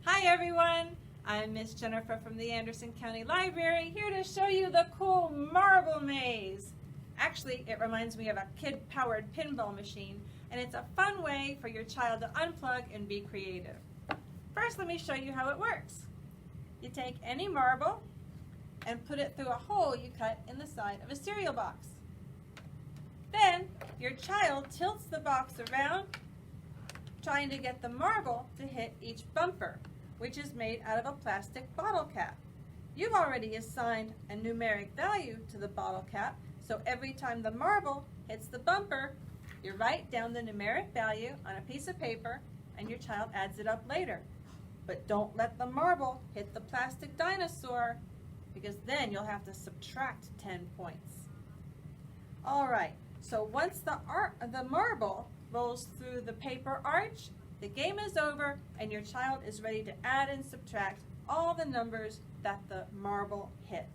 Hi everyone, I'm Miss Jennifer from the Anderson County Library, here to show you the cool marble maze. Actually, it reminds me of a kid-powered pinball machine, and it's a fun way for your child to unplug and be creative. First, let me show you how it works. You take any marble and put it through a hole you cut in the side of a cereal box. Then, your child tilts the box around, trying to get the marble to hit each bumper, which is made out of a plastic bottle cap. You've already assigned a numeric value to the bottle cap, so every time the marble hits the bumper, you write down the numeric value on a piece of paper and your child adds it up later. But don't let the marble hit the plastic dinosaur, because then you'll have to subtract 10 points. Alright, so once the marble rolls through the paper arch, the game is over and your child is ready to add and subtract all the numbers that the marble hit.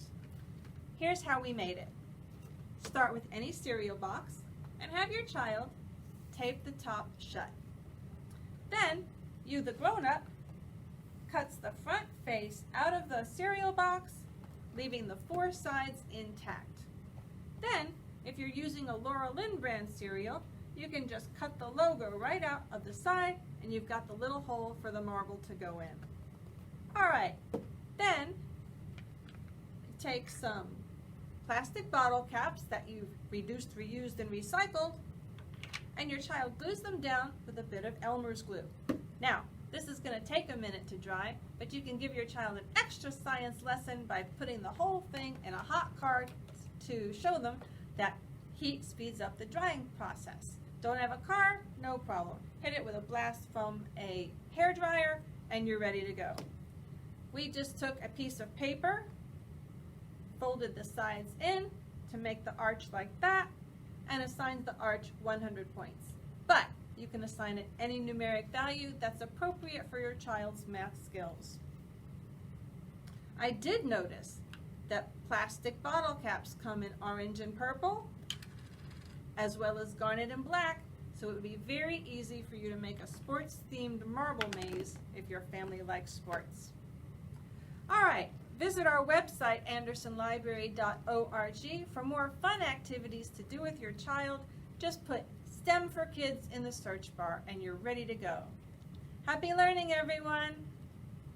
Here's how we made it. Start with any cereal box and have your child tape the top shut. Then, you, the grown-up, cuts the front face out of the cereal box, leaving the four sides intact. Then, if you're using a Laura Lynn brand cereal, you can just cut the logo right out of the side and you've got the little hole for the marble to go in. Alright, then take some plastic bottle caps that you've reduced, reused, and recycled, and your child glues them down with a bit of Elmer's glue. Now, this is going to take a minute to dry, but you can give your child an extra science lesson by putting the whole thing in a hot card to show them that heat speeds up the drying process. Don't have a car? No problem. Hit it with a blast from a hairdryer and you're ready to go. We just took a piece of paper, folded the sides in to make the arch like that, and assigned the arch 100 points. But you can assign it any numeric value that's appropriate for your child's math skills. I did notice that plastic bottle caps come in orange and purple, as well as garnet and black, so it would be very easy for you to make a sports-themed marble maze if your family likes sports. Alright, visit our website, andersonlibrary.org, for more fun activities to do with your child. Just put STEM for Kids in the search bar and you're ready to go. Happy learning, everyone!